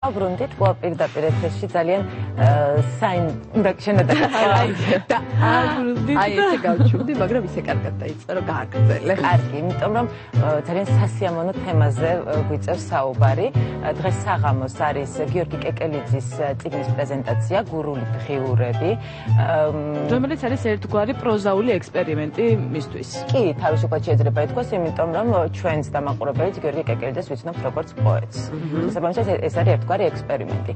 Avrundit, bu პირდაპირ ეთერში ძალიან უნდა შენადაგა. აი ესე გავჩუმდი, მაგრამ ისე კარგად დაიწყე, რომ გააგრძელე. კარგი, იმიტომ რომ ძალიან სასიამოვნო თემაზე გვიწევს საუბარი. დღეს საღამოს არის გიორგი კეკელიძის წიგნის პრეზენტაცია გურული დღიურები. რომელიც არის ერთგვარი პროზაული ექსპერიმენტი მისთვის. კი, თავისუფლად შეიძლება ითქვას, იმიტომ რომ ჩვენს დამაყურებელიც გიორგი კეკელიძეს ვიცნობთ როგორც პოეტს. შესაბამისად ეს არის ერთგვარი ექსპერიმენტი.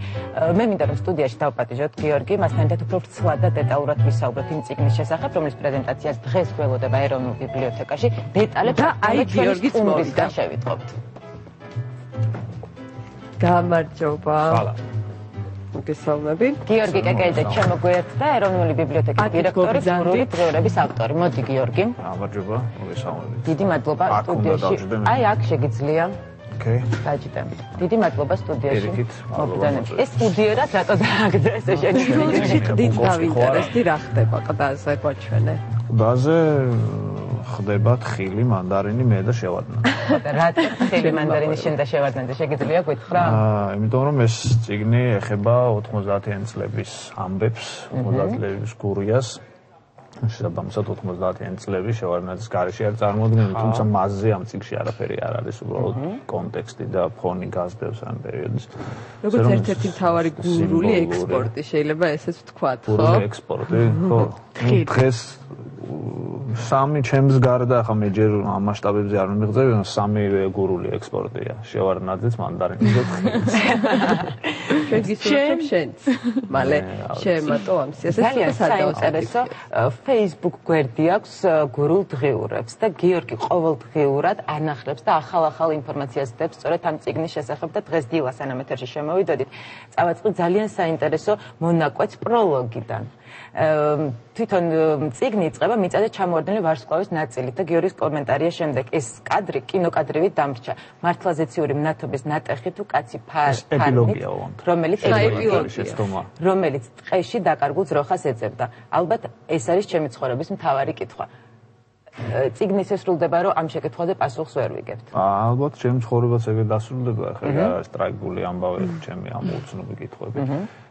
მე მინდა რომ სტუდიაში დავპატიჟოთ გიორგი, მასთან ერთად უფრო ვრცლად და დეტალურად ვისაუბროთ იმ წიგნის შესახებ, რომლის პრეზენტაციას დღეს გველოდება ეროვნულ ბიბლიოთეკაში. დეტალებს აი გიორგის მოვიდა შევიტყობთ. გამარჯობა. ხალა. მოგესალმები. გიორგი კეკელიძე ჩემო გვერდდა ეროვნული ბიბლიოთეკის დირექტორი, გურული დღიურების ავტორი. მოდი გიორგი. გამარჯობა, მოგესალმებით. დიდი მადლობა სტუდიაში. აი აქ შეგიძლია. Okay. გაჭიდემ. დიდი მადლობა სტუდიაში. მოგდანებს. ეს სტუდიერად რატო დააგდე ესე შეგიძლია. დიდ დავინტერესდი რა ხდება ყდაზე გვაჩვენე. ყდაზე ხდება თხილი, მანდარინი, მე და შევარდნა. რატო თხილი, მანდარინი შენ და შევარდნა შეგიძლია გითხრა? იმიტომ რომ ეს წიგნი ეხება 90-იანი წლების ამბებს, 90 წლების გურიას. შესაბამისად 90-იანი წლები შევარდნაძის გარეშე არ წარმოადგენენ, თუმცა მასზე ამ წიგნში არაფერი არ არის, უბრალოდ კონტექსტი და ფონი გასდევს ამ პერიოდის. როგორც ერთ-ერთი მთავარი გურული ექსპორტი, შეიძლება ესეც ვთქვათ, ხო? გურული ექსპორტი, ხო. დღეს სამი ჩემს გარდა, ახლა მე ჯერ ამ მასშტაბებზე არ მიღწევი, რომ სამივე გურული ექსპორტია. შევარდნაძის, მანდარინის და თხილის. შენც მალე შემატო ამ სიასაც ძალიან საინტერესო Facebook გვერდი აქვს გურულ დღიურებს და გიორგი ყოველდღიურად ანახლებს და ახალ ინფორმაციას დებს სწორედ ამ წიგნის შესახებ და დღეს დილას სანამ ეთერში შემოვიდოდით წავაწყდი ძალიან საინტერესო მონაკვეთს პროლოგიდან. თვითონ წიგნი იწყება მიწაზე ჩამოვარდნილი ვარსკვლავის ნაწილით და გიორგის კომენტარია შემდეგ ეს კადრი კინოკადრივით დამრჩა მართლაზეციური მნათობის ნატეხი თუ კაცი ფარნით რომელიც ტყეში დაკარგულ ძროხას ეძებდა ალბათ ეს არის ჩემი ცხოვრების მთავარი კითხვა წიგნის ესრულდება რომ ამ შეკითხვაზე პასუხს ვერ ვიგებთ ალბათ ჩემი ცხოვრებაც ეგრე დასრულდება ხა არის ტრაგიკული ამბავი ჩემი ამ უცნობი კითხვები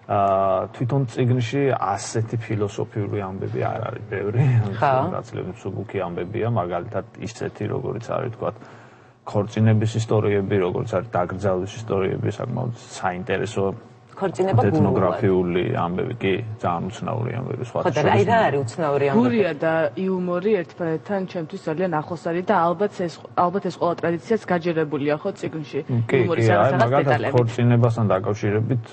თვითონ წიგნში ასეთი ფილოსოფიური ამბები არ არის ბევრი ნაწილობრივ მსუბუქი ამბებია მაგალითად ისეთი როგორიც არის თქვათ ქორწინების ისტორიები როგორც არის დაკრძალვის ისტორიები საკმაოდ საინტერესო ქორწინება ეთნოგრაფიული ამბები კი ძალიან უცნაური ამბები სხვა ხო და რა არის უცნაური ამბები გურია და იუმორი ერთმანეთთან ჩემთვის ძალიან ახლოს არის და ალბათ ეს ყველა ტრადიციაც გაჯერებულია ხო წიგნში იუმორის მაგალითად ქორწინებასთან დაკავშირებით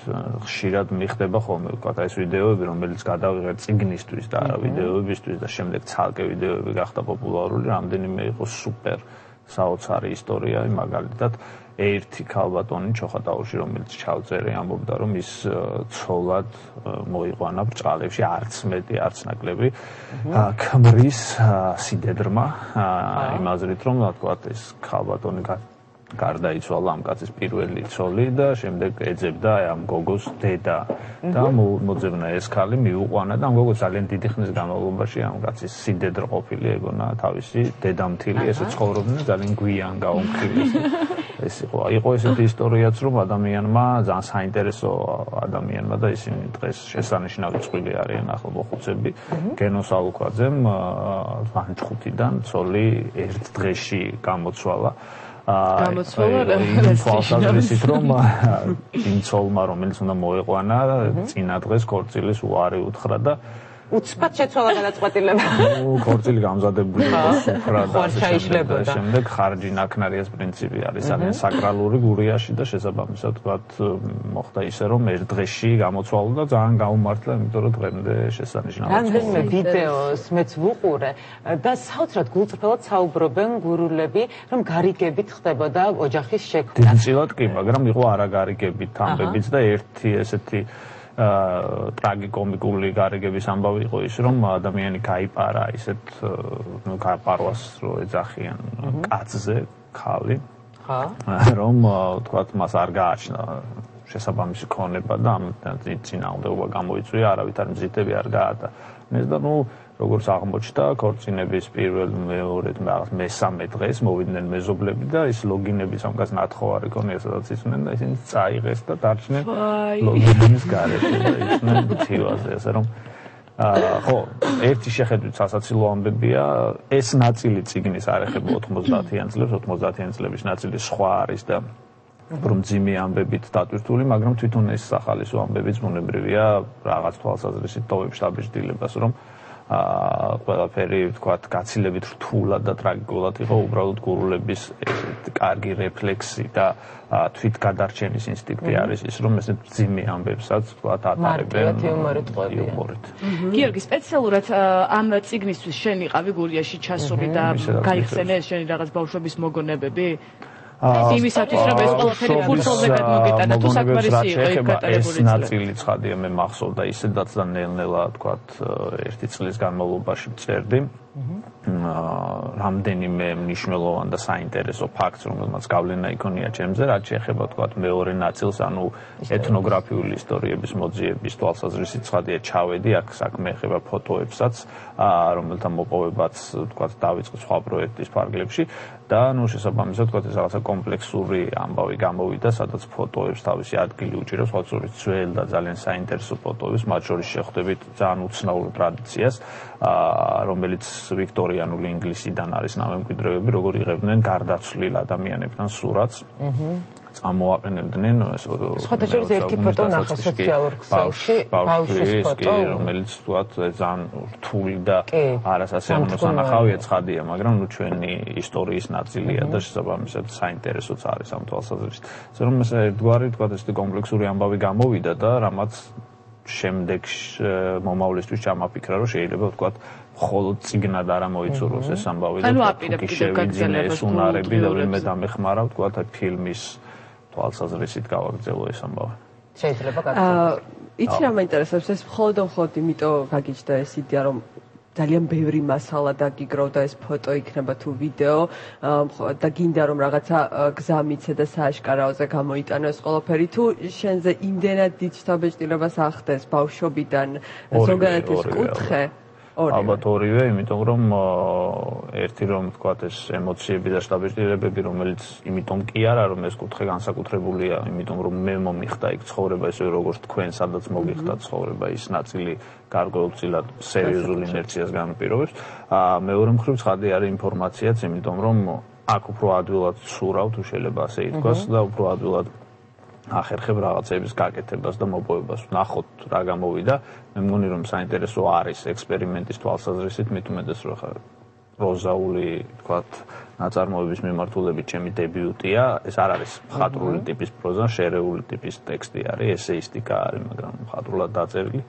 ხშირად მიხდება ხოლმე ვთქვათ ეს ვიდეოები რომელიც გადავიღეთ წიგნისთვის და არა ვიდეოებისთვის და შემდეგ ცალკე ვიდეოები გახდა პოპულარული რამდენიმე იყო სუპერ საოცარი ისტორია მაგალითად ერთი ქალბატონი ჩოხატაურში რომელიც ჩავწერე ამბობდა რომ ის ცოლად მოიყვანა ბრჭყალებში არც მეტი არც ნაკლები ქმრის სიდედრმა იმ აზრით რომ თქვათ ეს ქალბატონი გარდაიცვალა ამ კაცის პირველი ცოლი და შემდეგ ეძებდა ამ გოგოს დედა და მოძებნა ეს ქალი მიუყვანა და ამ გოგოს ძალიან დიდი ხნის განმავლობაში ამ კაცის სიდედრ ყოფილი ეგონა თავისი დედამთილი ესე ცხოვრობდნენ ძალიან გვიან გაუმხილეს ეს იყო ესეთი ისტორიაც რომ ადამიანმა ძალიან საინტერესო ადამიანმა და ისინი დღეს შესანიშნავი წყვილი არიან ახლა მოხუცები გენოს ალუქვაძემ ლანჩხუთიდან ცოლი ერთ დღეში გამოცვალა თვალსაზრისით რომ იმ ცოლმა რომელიც უნდა მოეყვანა წინა დღეს ქორწილის უარი უთხრა და უცბად შეცვალა გადაწყვეტილება. ქორწილი გამზადებული სუფრა და შემდეგ ხარჯი ნაქნარიას პრინციპი არის ძალიან საკრალური გურიაში და შესაბამისად ვთქვათ მოხდა ისე რომ ერთ დღეში გამოცვალა და ძალიან გაუმართლა იმიტომ რომ დღემდე შესანიშნავია. რამდენიმე ვიდეოს მეც ვუყურე და საოცრად გულწრფელად საუბრობენ გურულები რომ გარიგებით ხდებოდა ოჯახის შექმნა. დიდწილად კი, მაგრამ იყო არაგარიგებით ამბებიც და ერთი ესეთი ტრაგიკომიკული გარიგების ამბავი იყო ის რომ ადამიანი გაიპარა ისეთ გაპარვას რო ეძახიან კაცზე ხალი რომ თქვათ მას არ გააჩნდა შესაბამისი ქონება და ამ წინააღმდეგობა გამოიწვია, არავითარ მზითები არ გაატანეს და როგორც აღმოჩნდა, ქორწინების პირველ, მეორე, მესამე დღეს მოვიდნენ მეზობლები და ის ლოგინების ამას ნათხოვარი ქონია, სადაც ისმენ და ისინი წაიღეს და დარჩნენ ლოგინის გარეშე და ისმენ თივაზე, ასე რომ ხო, ერთი შეხედვით სასაცილო ამბებია, ეს ნაწილი წიგნის არ ეხება 90-იან წლებს, 90-იან წლების ნაწილი სხვა არის და რომ ძიმე ამბებით დატვირთული, მაგრამ თვითონ ეს სახალისო ამბებიც ბუნებრივია რაღაც თვალსაზრისით ტოვებს დაბეჭდილებას, რომ ყველაფერი ვთქვათ გაცილებით რთულად და ტრაგიკულად იყო უბრალოდ გურულების კარგი რეფლექსი და თვითგადარჩენის ინსტინქტი არის ის რომ ესე ძიმე ამბებსაც ვთქვათ ატარებენ იუმორით. გიორგი, სპეციალურად ამ წიგნისთვის შენ იყავი გურიაში ჩასული და გაიხსენე შენი რაღაც ბავშვობის მოგონებები? იმისათვის რომ ეს ყველაფერი ფურცელზე გადმოგიტანა თუ საკმარისი იყო იქ გატარებული ეს ნაწილი ცხადია მე მახსოვდა ისედაც და ნელ-ნელა თქვათ ერთი წლის განმავლობაში წერდი რამდენიმე მნიშვნელოვან და საინტერესო ფაქტს რომელმაც გავლენა იქონია ჩემზე რაც შეეხება თქვათ მეორე ნაწილს ანუ ეთნოგრაფიული ისტორიების მოძიების თვალსაზრისით ცხადია ჩავედი აქ საქმე ეხება ფოტოებსაც რომელთა მოპოვებაც თქვათ დავიწყე სხვა პროექტის ფარგლებში და ნუ შესაბამისად თქვათ ეს რაღაცა კომპლექსური ამბავი გამოვიდა სადაც ფოტოებს თავისი ადგილი უჭირავს სხვა შორის ძველ და ძალიან საინტერესო ფოტოებს მათ შორის შეხვდებით ძალიან უცნაურ ტრადიციას რომელიც ვიქტორიანული ინგლისიდან არის ნამემკვიდრეები როგორ იღებდნენ გარდაცვლილ ადამიანებთან სურათს წამოაყენებდნენ სხვადასხვა ერთი ფოტო ნახე სოციალურ ქსელში ბავშვის ფოტო რომელიც თქვათ ძალიან რთული და არასასიამოვნო სანახავია ცხადია მაგრამ ნუ ჩვენი ისტორიის ნაწილია და შესაბამისად საინტერესოც არის ამ თვალსაზრისით ასე რომ ეს ერთგვარი თქვათ ეს კომპლექსური ამბავი გამოვიდა და რამაც შემდეგ მომავლისთვის ჩამაფიქრა რომ შეიძლება ვთქვათ მხოლოდ წიგნად არ მოიცუროს ეს ამბავი და შევიძინე ეს უნარები და ვინმე დამეხმარა ვთქვათ ფილმის თვალსაზრისით გავაგრძელო ეს ამბავი. შეიძლება გაგრძელოს. იცი რა მაინტერესებს ეს მხოლოდ იმიტომ გაგიჩნდა ეს იდეა რომ ძალიან ბევრი მასალა დაგიგროვდა ეს ფოტო იქნება თუ ვიდეო და გინდა რომ რაღაცა გზა მიცე და სააშკარაოზე გამოიტანო ეს ყველაფერი თუ შენზე იმდენად დიდ შთაბეჭდილებას ახდენს ბავშვობიდან ზოგადად ეს კუთხე ალბათ ორივე, იმიტომ რომ ერთი რომ თქვათ ეს ემოციები და შთაბეჭდილებები, რომელიც იმიტომ კი არა რომ ეს კუთხე განსაკუთრებულია, იმიტომ რომ მე მომიხდა იქ ცხოვრება ისე როგორც თქვენ სადაც მოგიხდა ცხოვრება ის ნაწილი გარკვეულწილად სერიოზულ ინერციას განაპირობებს. მეორე მხრივ ცხადი არის ინფორმაციაც, იმიტომ რომ აქ უფრო ადვილად ცურავ თუ შეიძლება ასე ითქვას და უფრო ადვილად ახერხებ რაღაცების გაკეთებას და მოპოვებას. ნახოთ რა გამოვიდა. მე მგონი რომ საინტერესო არის ექსპერიმენტის თვალსაზრისით, მით უმეტეს რომ პროზაული, თქვათ, ნაწარმოების მიმართულებით ჩემი დებიუტია. ეს არ არის მხატვრული ტიპის პროზა, შერეული ტიპის ტექსტი არის, ესეისტიკა არის, მაგრამ მხატვრულად დაწერილი.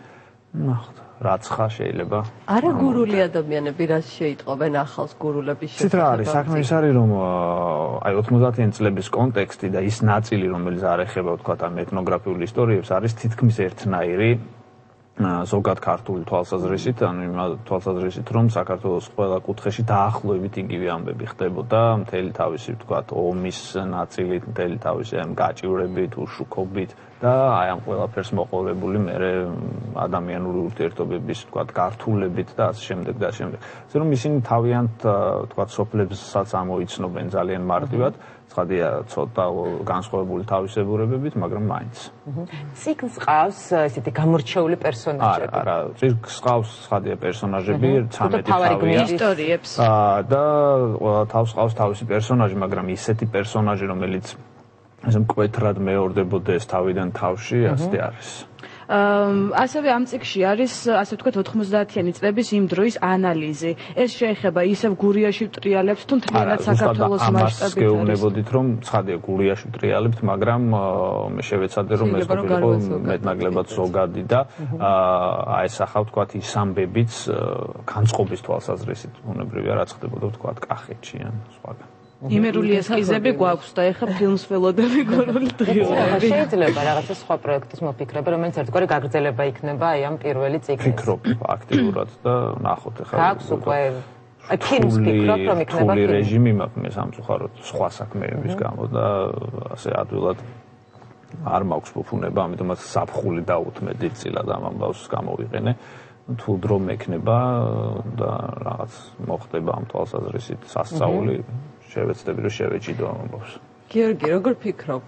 ნახოთ, რაც ხარ შეიძლება. არა გურული ადამიანები რაც შეიტყობენ ახალს გურულების შესახებ. ცით რა არის, საქმე ის არის რომ აი 90-იან წლების კონტექსტი და ის ნაწილი რომელიც არ ეხება ვთქვათ ამ ეთნოგრაფიული ისტორიებს არის თითქმის ერთნაირი ზოგად ქართული თვალსაზრისით, ანუ იმ თვალსაზრისით რომ საქართველოს ყველა კუთხეში დაახლოებით იგივე ამბები ხდებოდა, მთელი თავისი ვთქვათ ომის ნაწილით, მთელი თავისი ამ გაჭირვებით, უშუქობით და აი ამ ყველაფერს მოყოლებული მე ადამიანური ურთიერთობების ვთქვათ გართულებით და ასე შემდეგ და შემდეგ. ასე რომ ისინი თავიანთ ვთქვათ სოფლებსაც ამოიცნობენ ძალიან მარტივად, ცხადია ცოტა განსხვავებული თავისებურებებით, მაგრამ მაინც. წიგნს ყავს ესეთი გამორჩეული პერსონაჟები. არა, წიგნს ყავს ცხადია პერსონაჟები, 13 თავი ისტორიებს. და თავს ყავს თავისი პერსონაჟი, მაგრამ ისეთი პერსონაჟი, რომელიც ეს მკვეთრად მეორდებოდეს თავიდან თავში, ასე არის. ასევე ამ წიგნში არის, ასე ვთქვათ, 90-იანი წლების იმ დროის ანალიზი. ეს შეეხება ისევ გურიაში ვტრიალებთ თუ მთლიანად საქართველოს მასშტაბით. ამას გეუბნებოდით, რომ ცხადია გურიაში ვტრიალებთ, მაგრამ მე შევეცადე რომ ეს ყოფილიყო მეტნაკლებად ზოგადი და აესახა ვთქვათ ის ამბებიც განწყობის თვალსაზრისით, უნებრივია რაც ხდებოდა ვთქვათ კახეთში ან სხვაგან. იმერული ესკიზები გვაქვს და ეხლა ფილმს ველოდები გურული დღეები. შეიძლება რაღაცა სხვა პროექტის მოფიქრება, რომელიც ერთგვარი გაგრძელება იქნება აი ამ პირველი წიგნის. ფიქრობ აქტიურად და ნახოთ ეხლა. აქვს უკვე ფილმს ფიქრობ რომ იქნება რეჟიმი მაქვს მე სამწუხაროდ სხვა საქმეების გამო და ასე ადვილად არ მაქვს ფუფუნება, ამიტომაც საფხული დაუთმე დიდწილად ამ ამბავს გამოვიყენე. თუ დრო მექნება და რაღაც მოხდება ამ თვალსაზრისით სასწაული, შევეცდები რომ შევეჭიდო ამ ამბავს. გიორგი, როგორ ფიქრობ,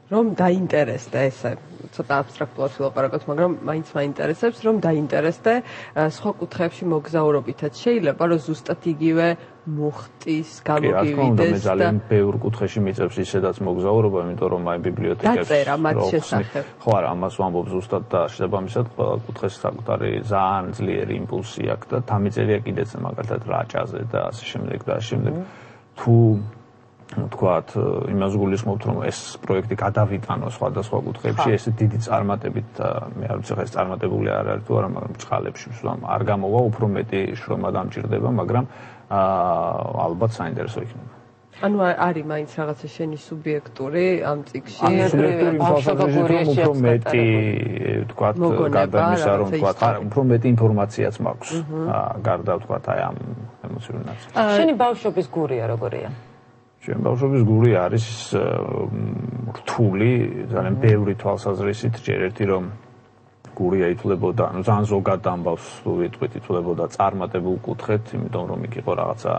რომ დაინტერესდა ესე, ცოტა აბსტრაქტულად ვილაპარაკოთ, მაგრამ მაინც მაინტერესებს, რომ დაინტერესდა სხვა კუთხეებში მოგზაურობითაც. შეიძლება რომ ზუსტად იგივე მუხტის გამოგივიდეს და ძალიან ბევრ კუთხეში მიწევს ისედაც მოგზაურობა, იმიტომ რომ აი ბიბლიოთეკებს დაწერა მათ შესახებ. ხო არა, ამას ვამბობ ზუსტად და შესაბამისად ყველა კუთხეს საკუთარი ძალიან ძლიერი იმპულსი აქვს და დამიწერია კიდეც მაგალითად რაჭაზე და ასე შემდეგ და ასე შემდეგ. თუ თქვათ, იმას გულისხმობთ, რომ ეს პროექტი გადავიტანო სხვადასხვა კუთხეებში, ესე დიდი წარმატებით, მე არ ვიცი, ეს წარმატებული არ არის თუ არა, მაგრამ ჭყალებში ვსვამ, არ გამოვა, უფრო მეტი შრომა დამჭირდება, მაგრამ ალბათ საინტერესო იქნება. ანუ არის მაინც რაღაცა შენი სუბიექტური ამ წიგში. სუბიექტური თვალსაზრისით უფრო მეტი, თქვათ, გარდა იმისა, რომ თქვათ, უფრო მეტი ინფორმაციაც მაქვს. გარდა თქვათ, აი ამ ემოციური ნაწილი. შენი ბავშვობის გურია როგორია? ჩემი ბავშვობის გური არის რთული, ძალიან ბევრი თვალსაზრისით, ჯერ ერთი რომ გურია ითვლებოდა, ანუ ძალიან ზოგად ამბავს ვიტყვით ითვლებოდა წარმატებულ კუთხეთ, იმიტომ რომ იქ იყო რაღაცა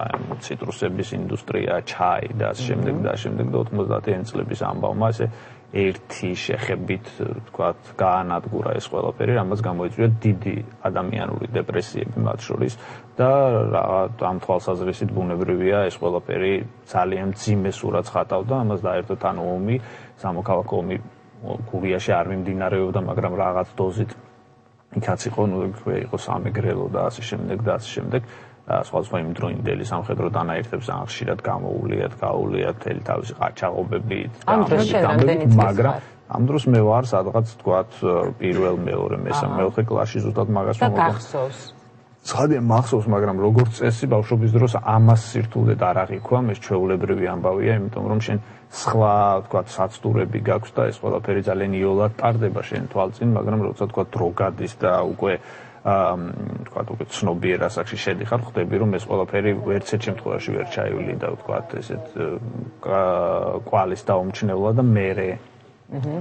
ციტრუსების ინდუსტრია, ჩაი და ასე შემდეგ და ასე შემდეგ და 90-იან წლების ამბავმა ესე ერთი შეხებით, თქვათ, გაანადგურა ეს ყველაფერი, რამაც გამოიწვია დიდი ადამიანური დეპრესიები მათ შორის და ამ თვალსაზრისით ბუნებრივია ეს ყველაფერი ძალიან მძიმე სურათს ხატავდა, ამას დაერთო თან ომი, სამოქალაქო ომი გურიაში არ მიმდინარეობდა, მაგრამ რაღაც დოზით იქაც იყო, ნუ იყო სამეგრელო და ასე შემდეგ და ასე შემდეგ. სხვადასხვა იმდროინდელი სამხედრო დანაერთებს ძალიან ხშირად გამოუვლიათ, გაუვლიათ მთელი თავისი ყაჩაღობებით, მაგრამ ამ დროს მე ვარ სადღაც თქვათ პირველ, მეორე, მესამე, მეოთხე კლასში ზუსტად მაგას ვამბობ. და გახსოვს. ცხადია მახსოვს, მაგრამ როგორც წესი ბავშვობის დროს ამას სირთულედ არ აღიქვა, ეს ჩვეულებრივი ამბავია, იმიტომ რომ შენ სხვა თქვათ საცდურები გაქვს და ეს ყველაფერი ძალიან იოლად ტარდება შენ თვალწინ, მაგრამ როცა თქვათ დრო გადის და უკვე თქვათ უკვე ცნობიერ ასაკში შედიხარ, ხვდები რომ ეს ყველაფერი ვერცერთ შემთხვევაში ვერ ჩაივლი და თქვათ ესეთ კვალის დაუმჩნევლა და მერე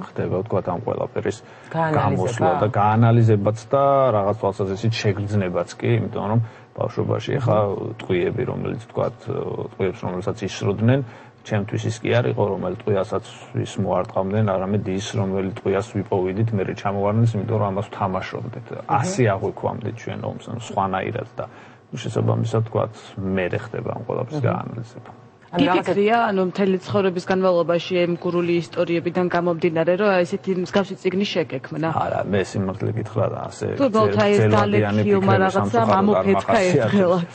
ხდება თქვათ ამ ყველაფერის გამოსვლა და გაანალიზებაც და რაღაც თვალსაზრისით შეგრძნებაც კი, იმიტომ რომ ბავშვობაში ხა ტყვიები, რომელიც თქვათ ტყვიებს რომელსაც ისროდნენ, ჩემთვის ის კი არ იყო, რომელიც ტყვიასაც ის მოარტყამდნენ, არამედ ის, რომელიც ტყვიას ვიპოვიდით, მე ჩამოვარდნეს, იმიტომ რომ ამას ვთამაშობდით. ასე აღვიქვამდით ჩვენ ომს, სხვანაირად და შესაბამისად თქვათ, მე ხდება ამ ყველაფრის გაანალიზება. გიფიქრია, ანუ მთელი ცხოვრების განმავლობაში ამ გურული ისტორიებიდან გამომდინარე, რომ ესეთი მსგავსი წიგნი შეგექმნა. არა, მე სიმართლე გითხრა და ასე თუ დალექიომა რაღაცა მამოფეთქა ერთხელაც.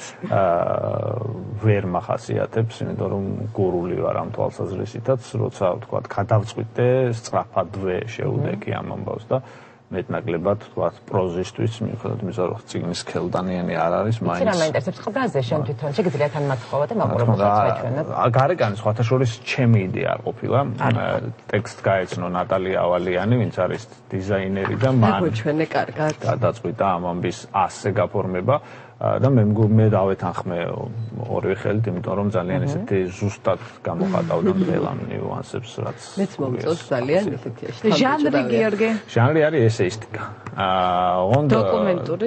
ვერ მახასიათებს, იმიტომ რომ გურული ვარ ამ თვალსაზრისითაც, როცა თქვათ, გადავწყვიტე სწრაფადვე შეუდექი ამ ამბავს და მეტნაკლებად თქვათ პროზისთვის, მიუხედავად იმისა, რომ წიგნის სქელდანიანი არ არის, მაინც. რა მაინტერესებს ყდაზე შენ თვითონ შეგიძლია თან მათხოვა და მაყურებელს მეჩვენებ. გარეკანის სხვათა შორის ჩემი იდეა არ ყოფილა. ტექსტ გაეცნო ნატალია ავალიანი, ვინც არის დიზაინერი და მან მოგვეჩვენე კარგად. გადაწყვიტა ამ ამბის ასე გაფორმება. და მე დავეთანხმე ორივე ხელით, იმიტომ რომ ძალიან ესეთი ზუსტად გამოხატავდა მთელ ამ ნიუანსებს, რაც მეც მომწონს ძალიან ესეთი ჟანრი გიორგი. ჟანრი არის ესეისტიკა. ოღონდ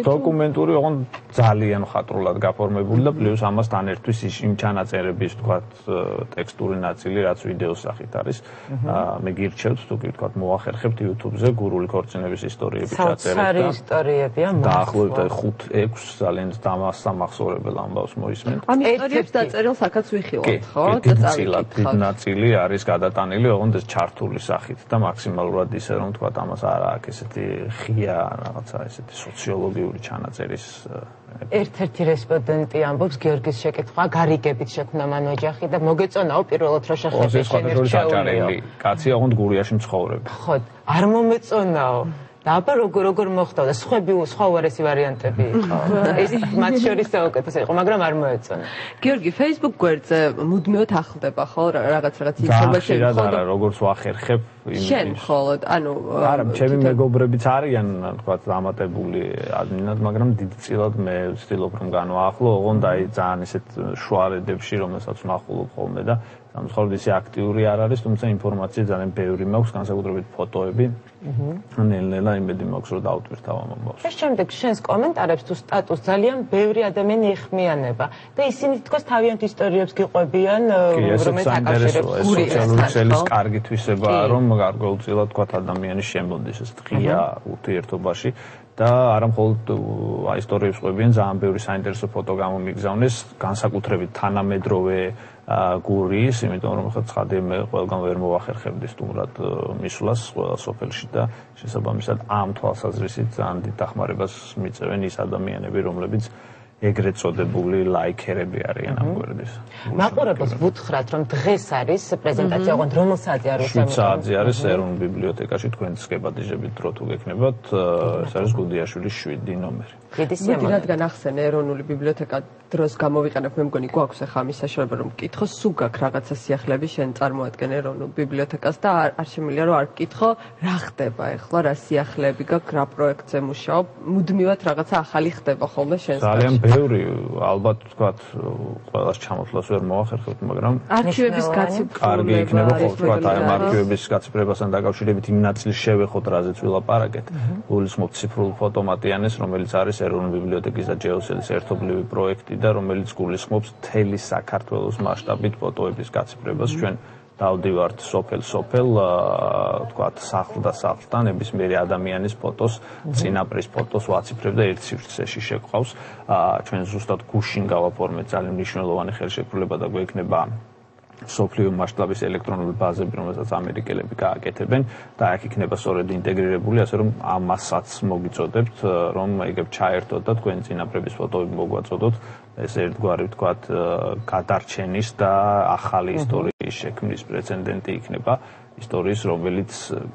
დოკუმენტური, ოღონდ ძალიან მხატვრულად გაფორმებული და პლუს ამასთან ერთvis იმ ჩანაწერების, თქვათ, ტექსტური ნაწილი, რაც ვიდეოს სახით არის. მე გირჩევთ, თუ კი თქვათ, მოახერხებთ YouTube-ზე გურული ქორწინების ისტორიები ჩაწერეთ და საოცარი ისტორიებია. დაახლოებით 5-6 ძალიან დამასამახსოვრებელ ამბავს მოისმენთ. ამ ისტორიებს დაწერილს აქაც ვიხილავთ, ხო? და დიდი ნაწილი არის გადატანილი, ოღონდ ეს ჩართული სახით და მაქსიმალურად ისე რომ თქვათ, ამას არ აქვს ესეთი ღია რაღაცა ესეთი სოციოლოგიური ჩანაწერის ერთ-ერთი რესპონდენტი ამბობს, გიორგის შეკითხვა გარიგებით შექმნა მან ოჯახი და მოგეწონაო პირველად რო შეხები შენი რჩეული. კაცი ოღონდ გურიაში მცხოვრები. ხო, არ მომეწონაო. და აბა როგორ მოხდა და სხვა უარესი ვარიანტები იყო. ეს მათ შორის საუკეთესო იყო, მაგრამ არ მოეწონა. გიორგი, Facebook გვერდზე მუდმივად ახლდება ხო რაღაც ინფორმაცია ხო? არა, როგორც ვახერხებ შენ მხოლოდ, ანუ არა, ჩემი მეგობრებიც არიან, თქვა, დამატებული ადმინად, მაგრამ დიდწილად მე ვცდილობ რომ განვაახლო, ოღონდ აი ძალიან ისეთ შუარედებში, რომელსაც ვნახულობ ხოლმე და დამსხვრევად ისე აქტიური არ არის, თუმცა ინფორმაცია ძალიან ბევრი მაქვს, განსაკუთრებით ფოტოები. ნელ-ნელა იმედი მაქვს, რომ დავტვირთავ ამ ამბავს. ეს შემდეგ შენს კომენტარებს თუ სტატუსს ძალიან ბევრი ადამიანი ეხმიანება და ისინი თქოს თავიანთ ისტორიებს გიყვებიან, რომელიც აკავშირებს სოციალური ქსელის კარგი თვისებაა, რომ გარკვეულწილად თქვა ადამიანის შემოდის ეს ღია ურთიერთობაში და არა მხოლოდ ისტორიებს ყვებიან, ძალიან ბევრი საინტერესო ფოტო გამომიგზავნეს, განსაკუთრებით თანამედროვე გურიის, იმიტომ რომ ხა ცხადია მე ყველგან ვერ მოვახერხებდი სტუმრად მისვლას ყველა სოფელში და შესაბამისად ამ თვალსაზრისით ძალიან დიდ დახმარებას მიწევენ ის ადამიანები, რომლებიც ეგრეთ წოდებული ლაიქერები არიან ამ გვერდის. მაყურებელს ვუთხრათ, რომ დღეს არის პრეზენტაცია, ოღონდ რომელ საათზე არის? 7 საათზე არის ეროვნულ ბიბლიოთეკაში, თქვენ სკებადიჟებით დრო თუ გექნებათ, ეს არის გუდიაშვილის 7 ნომერი. მოდი რადგან ახსენე ეროვნული ბიბლიოთეკა დროს გამოვიყენებ, მე მგონი გვაქვს ახლა ამის საშუალება რომ ვკითხო, სულ გაქვს რაღაცა სიახლეები შენ წარმოადგენ ეროვნულ ბიბლიოთეკას და არ შემიძლია რომ არ ვკითხო, რა ხდება ახლა, რა სიახლეები გაქვს, რა პროექტზე მუშაობ, მუდმივად რაღაცა ახალი ხდება ხოლმე შენს ძალიან ბევრი, ალბათ ვთქვათ, ყველას ჩამოთვლას ვერ მოახერხებთ, მაგრამ არქივების გაციფრულება კარგი იქნება ხო ვთქვათ, აი ამ არქივების გაციფრებასთან დაკავშირებით იმ ნაწილს შევეხოთ, რაზეც ვილაპარაკეთ. გულისხმობ ციფრულ ფოტომატიანეს, რომელიც არის ეროვნული ბიბლიოთეკის და ჯეოსელის ერთობლივი პროექტი და რომელიც გულისხმობს მთელი საქართველოს მასშტაბით ფოტოების გაციფრებას. ჩვენ დავდივართ სოფელ-სოფელ, ვთქვათ, სახლ და სახლთან ნებისმიერი ადამიანის ფოტოს, წინაპრის ფოტოს ვაციფრებ და ერთ სივრცეში შეგყავს. ჩვენ ზუსტად გუშინ გავაფორმეთ ძალიან მნიშვნელოვანი ხელშეკრულება და გვექნება სოფლიო მასშტაბის ელექტრონული ბაზები, რომელსაც ამერიკელები გააკეთებენ და აქ იქნება სწორედ ინტეგრირებული, ასე რომ ამასაც მოგიწოდებთ, რომ ეგებ ჩაერთოთ და თქვენი წინაპრების ფოტოები მოგვაწოდოთ. ეს ერთგვარი ვთქვათ გადარჩენის და ახალი ისტორიის შექმნის პრეცედენტი იქნება, ისტორიის, რომელიც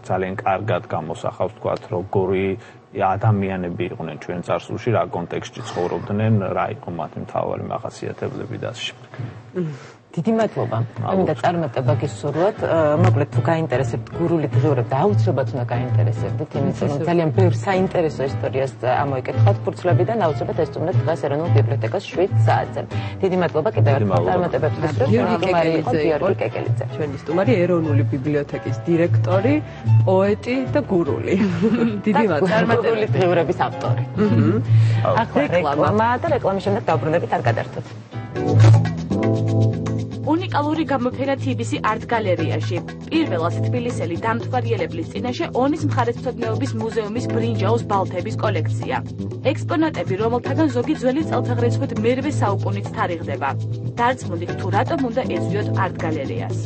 ძალიან კარგად გამოსახავს ვთქვათ, როგორი ადამიანები იყვნენ ჩვენ წარსულში, რა კონტექსტში ცხოვრობდნენ, რა იყო მათი მთავარი მახასიათებლები და ასე შემდეგ. დიდი მადლობა. მინდა წარმატება გისურვოთ. მოკლედ თუ გაინტერესებთ გურული დღიურები და აუცილებლად უნდა გაინტერესებდეთ, იმიტომ რომ ძალიან ბევრ საინტერესო ისტორიას ამოიკითხავთ ფურცლებიდან, აუცილებლად ესწრებათ დღეს ეროვნულ ბიბლიოთეკას 7 საათზე. დიდი მადლობა კიდევ ერთხელ წარმატებებს გისურვებთ. გიორგი კეკელიძე. ჩვენი სტუმარი ეროვნული ბიბლიოთეკის დირექტორი, პოეტი და გურული. დიდი მადლობა. გურული დღიურების ავტორი. ახლა რეკლამა და რეკლამის შემდეგ დავბრუნდებით არ გადართოთ. უნიკალური გამოფენა TBC Art გალერეაში. პირველად თბილისელი დამთვალიერებლის წინაშე ონის მხარეთმცოდნეობის მუზეუმის ბრინჯაოს ბალთების კოლექცია. ექსპონატები, რომელთაგან ზოგი ძველი წელთაღრიცხვით მერვე საუკუნით თარიღდება. დარწმუნდით თუ რატომ უნდა ეძვიოთ Art გალერეას.